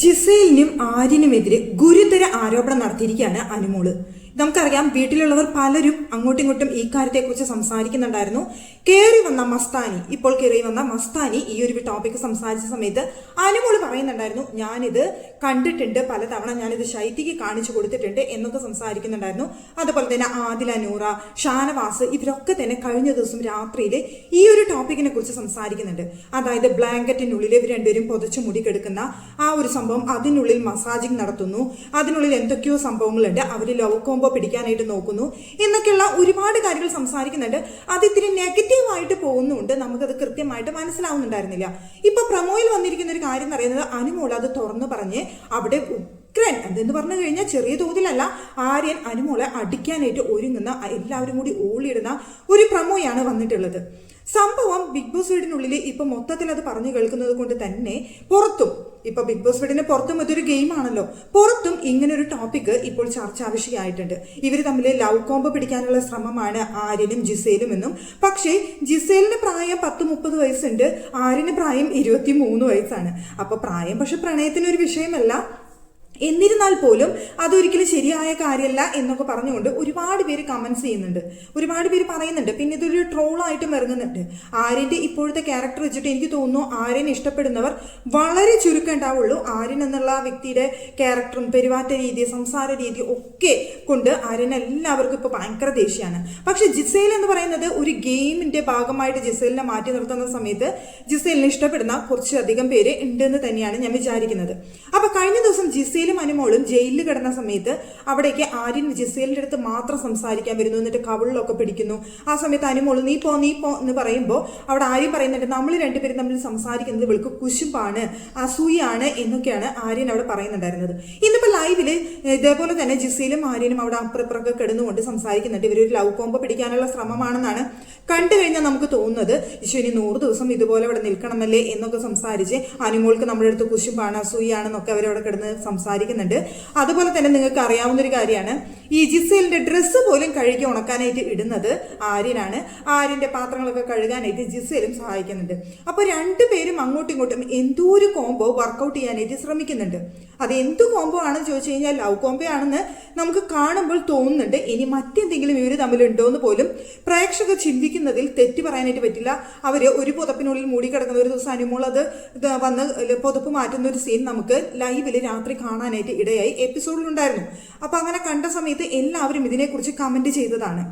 ജിസേലിനും ആര്യനുമെതിരെ ഗുരുതര ആരോപണം നടത്തിയിരിക്കുകയാണ് അനുമോള്. നമുക്കറിയാം, വീട്ടിലുള്ളവർ പലരും അങ്ങോട്ടും ഇങ്ങോട്ടും ഈ കാര്യത്തെക്കുറിച്ച് സംസാരിക്കുന്നുണ്ടായിരുന്നു. ഇപ്പോൾ കയറി വന്ന മസ്താനി ഈ ഒരു ടോപ്പിക്ക് സംസാരിച്ച സമയത്ത് അനുമോള് പറയുന്നുണ്ടായിരുന്നു, ഞാനിത് കണ്ടിട്ടുണ്ട്, പലതവണ ഞാനിത് ശൈത്യക്ക് കാണിച്ചു കൊടുത്തിട്ടുണ്ട് എന്നൊക്കെ സംസാരിക്കുന്നുണ്ടായിരുന്നു. അതുപോലെ തന്നെ ആദില നൂറ, ഷാനവാസ് ഇവരൊക്കെ തന്നെ കഴിഞ്ഞ ദിവസം രാത്രിയിൽ ഈ ഒരു ടോപ്പിക്കിനെ കുറിച്ച് സംസാരിക്കുന്നുണ്ട്. അതായത് ബ്ലാങ്കറ്റിനുള്ളിൽ ഇവർ രണ്ടുപേരും പൊതച്ചു മുടി കിടക്കുന്ന ആ ഒരു സംഭവം, അതിനുള്ളിൽ മസാജിങ് നടത്തുന്നു, അതിനുള്ളിൽ എന്തൊക്കെയോ സംഭവങ്ങളുണ്ട്, അവർ ലവ് കോംബോ പിടിക്കാനായിട്ട് നോക്കുന്നു എന്നൊക്കെയുള്ള ഒരുപാട് കാര്യങ്ങൾ സംസാരിക്കുന്നുണ്ട്. അത് ഇത്തിരി നെഗറ്റീവായിട്ട് പോകുന്നുണ്ട്, നമുക്കത് കൃത്യമായിട്ട് മനസ്സിലാവുന്നുണ്ടായിരുന്നില്ല. ഇപ്പൊ പ്രമോയിൽ വന്നിരിക്കുന്ന ഒരു കാര്യം എന്ന് പറയുന്നത്, അനുമോൾ അത് തുറന്നു പറഞ്ഞ് അവിടെ ഉഗ്രൻ എന്തെന്ന് പറഞ്ഞു കഴിഞ്ഞാൽ ചെറിയ തോതിലല്ല, ആര്യൻ അനുമോളെ അടിക്കാനായിട്ട് ഒരുങ്ങുന്ന എല്ലാവരും കൂടി ഓളിയിടുന്ന ഒരു പ്രമോയാണ് വന്നിട്ടുള്ളത്. സംഭവം ബിഗ് ബോസ് വീടിനുള്ളിൽ ഇപ്പൊ മൊത്തത്തിൽ അത് പറഞ്ഞു കേൾക്കുന്നത് കൊണ്ട് തന്നെ പുറത്തും, ഇപ്പൊ ബിഗ് ബോസ് വീടിന് പുറത്തും ഇതൊരു ഗെയിമാണല്ലോ, പുറത്തും ഇങ്ങനൊരു ടോപ്പിക്ക് ഇപ്പോൾ ചർച്ചാ വിഷയമായിട്ടുണ്ട്. ഇവർ തമ്മിൽ ലവ് കോംബോ പിടിക്കാനുള്ള ശ്രമമാണ് ആര്യനും ജിസേലും എന്നും. പക്ഷേ ജിസേലിന് പ്രായം 10-30 വയസ്സുണ്ട്, ആര്യന് പ്രായം 23 വയസ്സാണ്. അപ്പൊ പ്രായം പക്ഷെ പ്രണയത്തിനൊരു വിഷയമല്ല. എന്നിരുന്നാൽ പോലും അതൊരിക്കലും ശരിയായ കാര്യമല്ല എന്നൊക്കെ പറഞ്ഞുകൊണ്ട് ഒരുപാട് പേര് കമന്റ്സ് ചെയ്യുന്നുണ്ട്, ഒരുപാട് പേര് പറയുന്നുണ്ട്. പിന്നെ ഇതൊരു ട്രോളായിട്ടും ഇറങ്ങുന്നുണ്ട്. ആര്യന്റെ ഇപ്പോഴത്തെ ക്യാരക്ടർ വെച്ചിട്ട് എനിക്ക് തോന്നുന്നു ആര്യനെ ഇഷ്ടപ്പെടുന്നവർ വളരെ ചുരുക്കം ഉണ്ടാവുള്ളൂ. ആര്യൻ എന്നുള്ള വ്യക്തിയുടെ ക്യാരക്ടറും പെരുമാറ്റ രീതി, സംസാര രീതി ഒക്കെ കൊണ്ട് ആര്യൻ എല്ലാവർക്കും ഇപ്പൊ ഭയങ്കര ദേഷ്യമാണ്. പക്ഷെ ജിസേൽ എന്ന് പറയുന്നത് ഒരു ഗെയിമിന്റെ ഭാഗമായിട്ട് ജിസേലിനെ മാറ്റി നിർത്തുന്ന സമയത്ത് ജിസേലിനെ ഇഷ്ടപ്പെടുന്ന കുറച്ചധികം പേര് ഉണ്ടെന്ന് തന്നെയാണ് ഞാൻ വിചാരിക്കുന്നത്. അപ്പൊ കഴിഞ്ഞ ദിവസം ജിസേലും അനുമോളും ജയിലിൽ കിടന്ന സമയത്ത് അവിടേക്ക് ആര്യൻ ജിസേലിന്റെ അടുത്ത് മാത്രം സംസാരിക്കാൻ വരുന്നു, എന്നിട്ട് കവിളിലൊക്കെ പിടിക്കുന്നു. ആ സമയത്ത് അനുമോള് നീ പോ എന്ന് പറയുമ്പോൾ അവിടെ ആര്യൻ പറയുന്നുണ്ട്, നമ്മൾ രണ്ടുപേരും തമ്മിൽ സംസാരിക്കുന്നത് ഇവൾക്ക് കുശുമ്പാണ്, അസൂയാണ് എന്നൊക്കെയാണ് ആര്യൻ അവിടെ പറയുന്നുണ്ടായിരുന്നത്. ഇന്നിപ്പോ ലൈവില് ഇതേപോലെ തന്നെ ജിസേലും ആര്യനും അവിടെ അപ്പുറപ്പുറമൊക്കെ കിടന്നുകൊണ്ട് സംസാരിക്കുന്നുണ്ട്. ഇവരൊരു ലവ് കോംബോ പിടിക്കാനുള്ള ശ്രമമാണെന്നാണ് കണ്ടു കഴിഞ്ഞാൽ നമുക്ക് തോന്നുന്നത്. ഇനി 100 ദിവസം ഇതുപോലെ അവിടെ നിൽക്കണമല്ലേ എന്നൊക്കെ സംസാരിച്ച് അനുമോൾക്ക് നമ്മുടെ അടുത്ത് കുശുമ്പാണ്, അസൂയാണെന്നൊക്കെ അവരവിടെ കിടന്ന് സംസാരിക്കുന്നുണ്ട്. അതുപോലെ തന്നെ നിങ്ങൾക്ക് അറിയാവുന്ന ഒരു കാര്യമാണ്, ഈ ജിസേലിന്റെ ഡ്രസ്സ് പോലും കഴുകി ഉണക്കാനായിട്ട് ഇടുന്നത് ആര്യനാണ്. ആര്യന്റെ പാത്രങ്ങളൊക്കെ കഴുകാനായിട്ട് ജിസേലും സഹായിക്കുന്നുണ്ട്. അപ്പൊ രണ്ടുപേരും അങ്ങോട്ടും ഇങ്ങോട്ടും എന്തോ ഒരു കോംബോ വർക്കൗട്ട് ചെയ്യാനായിട്ട് ശ്രമിക്കുന്നുണ്ട്. അത് എന്ത് കോംബോ ആണെന്ന് ചോദിച്ചു കഴിഞ്ഞാൽ ലവ് കോംബോ ആണെന്ന് നമുക്ക് കാണുമ്പോൾ തോന്നുന്നുണ്ട്. ഇനി മറ്റെന്തെങ്കിലും ഇവർ തമ്മിലുണ്ടോ എന്ന് പോലും പ്രേക്ഷകർ ചിന്തിക്കുന്നതിൽ തെറ്റ് പറയാനായിട്ട് പറ്റില്ല. അവര് ഒരു പുതപ്പിനുള്ളിൽ മൂടി കിടക്കുന്ന ഒരു ദിവസം അനുമോൾ അത് വന്ന് പുതപ്പ് മാറ്റുന്ന ഒരു സീൻ നമുക്ക് ലൈവില് രാത്രി കാണാനായിട്ട് ഇടയായി, എപ്പിസോഡിലുണ്ടായിരുന്നു. അപ്പൊ അങ്ങനെ കണ്ട സമയത്ത് എല്ലാവരും ഇതിനെക്കുറിച്ച് കമന്റ് ചെയ്തതാണ്.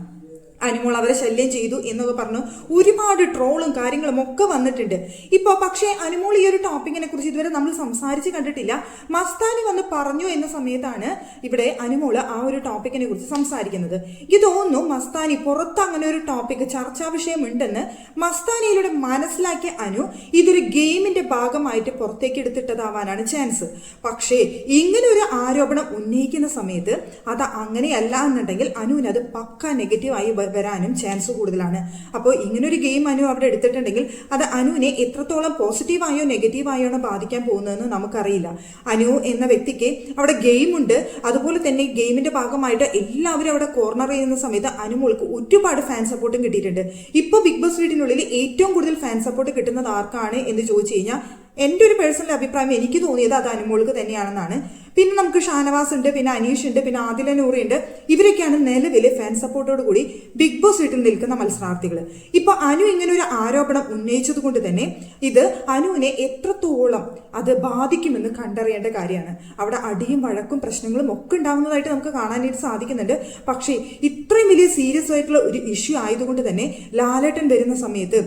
അനുമോൾ അവരെ ശല്യം ചെയ്തു എന്നൊക്കെ പറഞ്ഞു ഒരുപാട് ട്രോളും കാര്യങ്ങളും ഒക്കെ വന്നിട്ടുണ്ട് ഇപ്പോൾ. പക്ഷേ അനുമോൾ ഈ ഒരു ടോപ്പിക്കിനെ കുറിച്ച് ഇതുവരെ നമ്മൾ സംസാരിച്ച് കണ്ടിട്ടില്ല. മസ്താനി വന്ന് പറഞ്ഞു എന്ന സമയത്താണ് ഇവിടെ അനുമോൾ ആ ഒരു ടോപ്പിക്കിനെ കുറിച്ച് സംസാരിക്കുന്നത്. എനിക്ക് തോന്നുന്നു മസ്താനി പുറത്ത് അങ്ങനെ ഒരു ടോപ്പിക്ക് ചർച്ചാ വിഷയമുണ്ടെന്ന് മസ്താനിയിലൂടെ മനസ്സിലാക്കിയ അനു ഇതൊരു ഗെയിമിന്റെ ഭാഗമായിട്ട് പുറത്തേക്ക് എടുത്തിട്ടതാവാനാണ് ചാൻസ്. പക്ഷേ ഇങ്ങനെ ഒരു ആരോപണം ഉന്നയിക്കുന്ന സമയത്ത് അത് അങ്ങനെയല്ല എന്നുണ്ടെങ്കിൽ അനുവിന് അത് പക്ക നെഗറ്റീവായി വരാനും ചാൻസ് കൂടുതലാണ്. അപ്പോൾ ഇങ്ങനൊരു ഗെയിം അനു അവിടെ എടുത്തിട്ടുണ്ടെങ്കിൽ അത് അനുവിനെ എത്രത്തോളം പോസിറ്റീവായോ നെഗറ്റീവായോ ആണ് ബാധിക്കാൻ പോകുന്നതെന്ന് നമുക്കറിയില്ല. അനു എന്ന വ്യക്തിക്ക് അവിടെ ഗെയിമുണ്ട്, അതുപോലെ തന്നെ ഗെയിമിന്റെ ഭാഗമായിട്ട് എല്ലാവരും അവിടെ കോർണർ ചെയ്യുന്ന സമയത്ത് അനുമോൾക്ക് ഒരുപാട് ഫാൻ സപ്പോർട്ടും കിട്ടിയിട്ടുണ്ട്. ഇപ്പോൾ ബിഗ് ബോസ് വീടിനുള്ളിൽ ഏറ്റവും കൂടുതൽ ഫാൻ സപ്പോർട്ട് കിട്ടുന്നത് ആർക്കാണ് എന്ന് ചോദിച്ചു കഴിഞ്ഞാൽ എൻ്റെ ഒരു പേഴ്സണൽ അഭിപ്രായം എനിക്ക് തോന്നിയത് അത് അനുമോൾക്ക് തന്നെയാണെന്നാണ്. പിന്നെ നമുക്ക് ഷാനവാസ് ഉണ്ട്, പിന്നെ അനീഷ് ഉണ്ട്, പിന്നെ ആദില നൂറയുണ്ട്. ഇവരൊക്കെയാണ് നിലവിൽ ഫാൻ സപ്പോർട്ടോട് കൂടി ബിഗ് ബോസ് വീട്ടിൽ നിൽക്കുന്ന മത്സരാർത്ഥികൾ. ഇപ്പൊ അനു ഇങ്ങനെ ഒരു ആരോപണം ഉന്നയിച്ചത് കൊണ്ട് തന്നെ ഇത് അനുവിനെ എത്രത്തോളം അത് ബാധിക്കുമെന്ന് കണ്ടറിയേണ്ട കാര്യമാണ്. അവിടെ അടിയും വഴക്കും പ്രശ്നങ്ങളും ഒക്കെ ഉണ്ടാകുന്നതായിട്ട് നമുക്ക് കാണാനായിട്ട് സാധിക്കുന്നുണ്ട്. പക്ഷേ ഇത്രയും വലിയ സീരിയസ് ആയിട്ടുള്ള ഒരു ഇഷ്യൂ ആയതുകൊണ്ട് തന്നെ ലാലേട്ടൻ വരുന്ന സമയത്ത്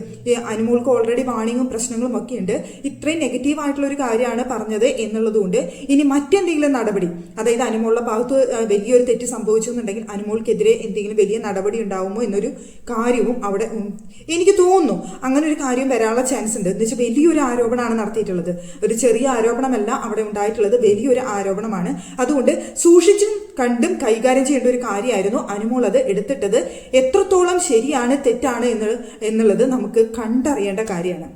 അനുമോൾക്ക് ഓൾറെഡി വാണിങ്ങും പ്രശ്നങ്ങളും ഒക്കെ ഉണ്ട്. ഇത്രയും നെഗറ്റീവ് ആയിട്ടുള്ള ഒരു കാര്യമാണ് പറഞ്ഞത് എന്നുള്ളത് കൊണ്ട് ഇനി മറ്റെന്തെങ്കിലും നടപടി, അതായത് അനുമോളുടെ ഭാഗത്ത് വലിയൊരു തെറ്റ് സംഭവിച്ചു എന്നുണ്ടെങ്കിൽ അനുമോൾക്കെതിരെ എന്തെങ്കിലും വലിയ നടപടി ഉണ്ടാവുമോ എന്നൊരു കാര്യവും അവിടെ എനിക്ക് തോന്നുന്നു. അങ്ങനെ ഒരു കാര്യം വരാനുള്ള ചാൻസ് ഉണ്ട്. എന്ന് വെച്ചാൽ വലിയൊരു ആരോപണമാണ് നടത്തിയിട്ടുള്ളത്, ഒരു ചെറിയ ആരോപണമല്ല അവിടെ ഉണ്ടായിട്ടുള്ളത്, വലിയൊരു ആരോപണമാണ്. അതുകൊണ്ട് സൂക്ഷിച്ചും കണ്ടും കൈകാര്യം ചെയ്യേണ്ട ഒരു കാര്യമായിരുന്നു അനുമോൾ അത് എടുത്തിട്ടത്. എത്രത്തോളം ശരിയാണ് തെറ്റാണ് എന്നുള്ളത് നമുക്ക് കണ്ടറിയേണ്ട കാര്യമാണ്.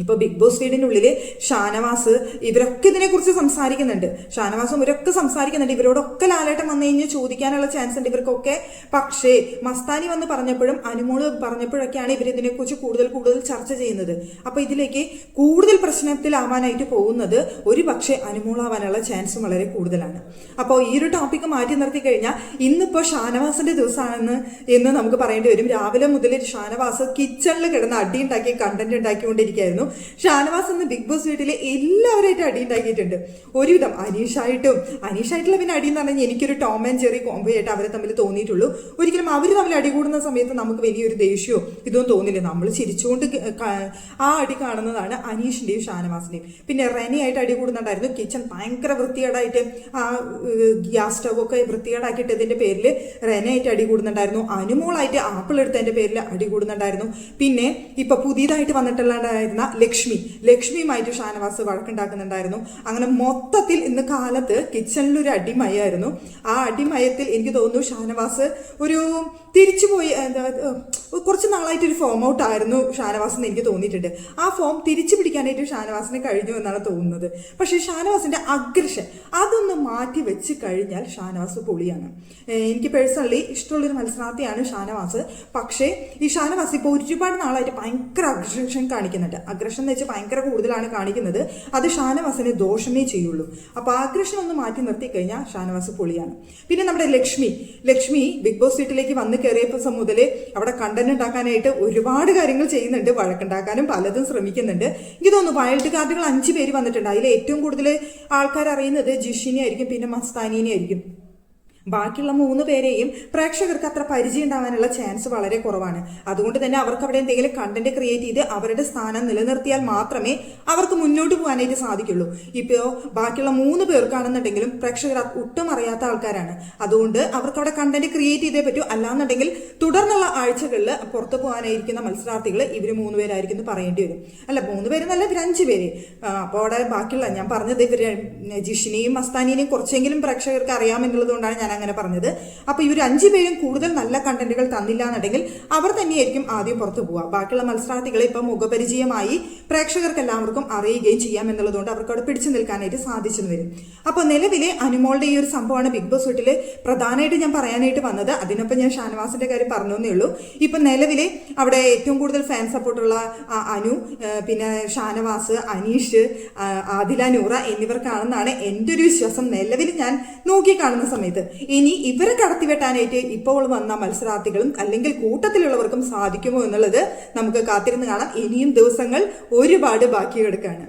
ഇപ്പൊ ബിഗ് ബോസ് വീടിനുള്ളിൽ ഷാനവാസ് ഇവരൊക്കെ ഇതിനെക്കുറിച്ച് സംസാരിക്കുന്നുണ്ട്. ഷാനവാസും ഇവരൊക്കെ സംസാരിക്കുന്നുണ്ട്. ഇവരോടൊക്കെ ലാലേട്ടൻ വന്നു കഴിഞ്ഞാൽ ചോദിക്കാനുള്ള ചാൻസ് ഉണ്ട് ഇവർക്കൊക്കെ. പക്ഷേ മസ്താനി വന്ന് പറഞ്ഞപ്പോഴും അനുമോള് പറഞ്ഞപ്പോഴൊക്കെയാണ് ഇവർ ഇതിനെക്കുറിച്ച് കൂടുതൽ ചർച്ച ചെയ്യുന്നത്. അപ്പൊ ഇതിലേക്ക് കൂടുതൽ പ്രശ്നത്തിലാവാനായിട്ട് പോകുന്നത് ഒരു പക്ഷേ അനുമോളാവാനുള്ള ചാൻസും വളരെ കൂടുതലാണ്. അപ്പോൾ ഈ ഒരു ടോപ്പിക്ക് മാറ്റി നിർത്തി കഴിഞ്ഞാൽ ഇന്നിപ്പോൾ ഷാനവാസിന്റെ ദിവസമാണെന്ന് നമുക്ക് പറയേണ്ടി വരും. രാവിലെ മുതൽ ഷാനവാസ് കിച്ചണിൽ കിടന്ന് അടി ഉണ്ടാക്കി കണ്ടന്റ് ഉണ്ടാക്കിക്കൊണ്ടിരിക്കുകയായിരുന്നു. ഷാനവാസ് ഇന്ന് ബിഗ് ബോസ് വീട്ടിലെ എല്ലാവരായിട്ട് അടി ഉണ്ടാക്കിയിട്ടുണ്ട്. ഒരുവിധം അനീഷായിട്ടുള്ള പിന്നെ അടി എന്ന് പറഞ്ഞാൽ എനിക്കൊരു ടോം ആൻഡ് ജെറി കോംബോ ആയിട്ട് അവരെ തമ്മിൽ തോന്നിയിട്ടുള്ളൂ. ഒരിക്കലും അവർ തമ്മിൽ അടി കൂടുന്ന സമയത്ത് നമുക്ക് വലിയൊരു ദേഷ്യമോ ഇതൊന്നും തോന്നില്ല. നമ്മൾ ചിരിച്ചുകൊണ്ട് ആ അടി കാണുന്നതാണ് അനീഷിന്റെയും ഷാനവാസിന്റെയും. പിന്നെ റെനയായിട്ട് അടി കൂടുന്നുണ്ടായിരുന്നു. കിച്ചൺ ഭയങ്കര വൃത്തികേടായിട്ട് ആ ഗ്യാസ് സ്റ്റവ് ഒക്കെ വൃത്തികേടാക്കിയിട്ടതിന്റെ പേരിൽ റെനയായിട്ട് അടി കൂടുന്നുണ്ടായിരുന്നു. അനുമോളായിട്ട് ആപ്പിൾ എടുത്തതിന്റെ പേരിൽ അടി കൂടുന്നുണ്ടായിരുന്നു. പിന്നെ ഇപ്പൊ പുതിയതായിട്ട് വന്നിട്ടുള്ളതായിരുന്ന ലക്ഷ്മിയുമായിട്ട് ഷാനവാസ് വഴക്കുണ്ടാക്കുന്നുണ്ടായിരുന്നു. അങ്ങനെ മൊത്തത്തിൽ ഇന്ന് കാലത്ത് കിച്ചണിലൊരു അടിമയായിരുന്നു. ആ അടിമയത്തിൽ എനിക്ക് തോന്നുന്നു ഷാനവാസ് ഒരു തിരിച്ചുപോയി കുറച്ച് നാളായിട്ടൊരു ഫോം ഔട്ട് ആയിരുന്നു ഷാനവാസ് എന്ന് എനിക്ക് തോന്നിയിട്ടുണ്ട്. ആ ഫോം തിരിച്ചു പിടിക്കാനായിട്ട് ഷാനവാസിന് കഴിഞ്ഞു എന്നാണ് തോന്നുന്നത്. പക്ഷേ ഷാനവാസിന്റെ അഗ്രഷൻ അതൊന്ന് മാറ്റി വെച്ച് കഴിഞ്ഞാൽ ഷാനവാസ് പൊളിയാണ്. എനിക്ക് പേഴ്സണലി ഇഷ്ടമുള്ളൊരു മത്സരാർത്ഥിയാണ് ഷാനവാസ്. പക്ഷേ ഈ ഷാനവാസ് ഇപ്പോൾ ഒരുപാട് നാളായിട്ട് ഭയങ്കര അഗ്രഷൻ കാണിക്കുന്നുണ്ട്. അഗ്രഷൻ എന്ന് വെച്ചാൽ ഭയങ്കര കൂടുതലാണ് കാണിക്കുന്നത്. അത് ഷാനവാസിനെ ദോഷമേ ചെയ്യുള്ളൂ. അപ്പോൾ അഗ്രഷൻ ഒന്ന് മാറ്റി നിർത്തി കഴിഞ്ഞാൽ ഷാനവാസ് പൊളിയാണ്. പിന്നെ നമ്മുടെ ലക്ഷ്മി ബിഗ് ബോസ് വീട്ടിലേക്ക് വന്ന് കയറിയപ്പോൾ മുതൽ അവിടെ കണ്ടന്റ് ഉണ്ടാക്കാനായിട്ട് ഒരുപാട് കാര്യങ്ങൾ ചെയ്യുന്നുണ്ട്. വഴക്കുണ്ടാക്കാനും പലതും ശ്രമിക്കുന്നുണ്ട്. എനിക്ക് തോന്നുന്നു വൈൽഡ് കാർഡുകൾ 5 പേര് വന്നിട്ടുണ്ട്. അതിൽ ഏറ്റവും കൂടുതൽ ആൾക്കാർ അറിയുന്നത് ജിഷിനെ ആയിരിക്കും, പിന്നെ മസ്താനിനെ ആയിരിക്കും. ബാക്കിയുള്ള 3 പേരെയും പ്രേക്ഷകർക്ക് അത്ര പരിചയം ഉണ്ടാവാനുള്ള ചാൻസ് വളരെ കുറവാണ്. അതുകൊണ്ട് തന്നെ അവർക്ക് അവിടെ എന്തെങ്കിലും കണ്ടന്റ് ക്രിയേറ്റ് ചെയ്ത് അവരുടെ സ്ഥാനം നിലനിർത്തിയാൽ മാത്രമേ അവർക്ക് മുന്നോട്ട് പോകാനായിട്ട് സാധിക്കുള്ളൂ. ഇപ്പോൾ ബാക്കിയുള്ള 3 പേർക്കാണെന്നുണ്ടെങ്കിലും പ്രേക്ഷകർ ഒട്ടും അറിയാത്ത ആൾക്കാരാണ്. അതുകൊണ്ട് അവർക്ക് അവിടെ കണ്ടന്റ് ക്രിയേറ്റ് ചെയ്തേ പറ്റൂ. അല്ലാന്നുണ്ടെങ്കിൽ തുടർന്നുള്ള ആഴ്ചകളിൽ പുറത്തു പോകാനായിരിക്കുന്ന മത്സരാർത്ഥികൾ ഇവർ 3 പേരായിരിക്കും എന്ന് പറയേണ്ടി വരും. അല്ല 3 പേര് എന്നല്ല, ഇവർ 5 പേര്. അപ്പോൾ അവിടെ ബാക്കിയുള്ള ഞാൻ പറഞ്ഞത് ഇവർ ജിഷിനെയും മസ്താനിനെയും കുറച്ചെങ്കിലും പ്രേക്ഷകർക്ക് അറിയാമെന്നുള്ളത് കൊണ്ടാണ് ഞാൻ അങ്ങനെ പറഞ്ഞത്. അപ്പൊ ഇവർ 5 പേരും കൂടുതൽ നല്ല കണ്ടന്റുകൾ തന്നില്ല എന്നുണ്ടെങ്കിൽ അവർ തന്നെയായിരിക്കും ആദ്യം പുറത്തു പോവുക. ബാക്കിയുള്ള മത്സരാർത്ഥികളെ ഇപ്പം മുഖപരിചയമായി പ്രേക്ഷകർക്ക് എല്ലാവർക്കും അറിയുകയും ചെയ്യാം എന്നുള്ളതുകൊണ്ട് അവർക്ക് അവിടെ പിടിച്ചു നിൽക്കാനായിട്ട് സാധിച്ചു വരും. അപ്പൊ നിലവിലെ അനുമോളുടെ ഈ ഒരു സംഭവമാണ് ബിഗ് ബോസ് വീട്ടില് പ്രധാനമായിട്ട് ഞാൻ പറയാനായിട്ട് വന്നത്. അതിനൊപ്പം ഞാൻ ഷാനവാസിന്റെ കാര്യം പറഞ്ഞേ ഉള്ളൂ. ഇപ്പൊ നിലവിലെ അവിടെ ഏറ്റവും കൂടുതൽ ഫാൻ സപ്പോർട്ടുള്ള അനു, പിന്നെ ഷാനവാസ്, അനീഷ്, ആദില, നൂറ എന്നിവർക്കാണെന്നാണ് എൻ്റെ ഒരു വിശ്വാസം നിലവിൽ ഞാൻ നോക്കി കാണുന്ന സമയത്ത്. ഇനി ഇവരെ കടത്തിവെട്ടാനായിട്ട് ഇപ്പോൾ വന്ന മത്സരാർത്ഥികളും അല്ലെങ്കിൽ കൂട്ടത്തിലുള്ളവർക്കും സാധിക്കുമോ എന്നുള്ളത് നമുക്ക് കാത്തിരുന്ന് കാണാം. ഇനിയും ദിവസങ്ങൾ ഒരുപാട് ബാക്കി കിടക്കുകയാണ്.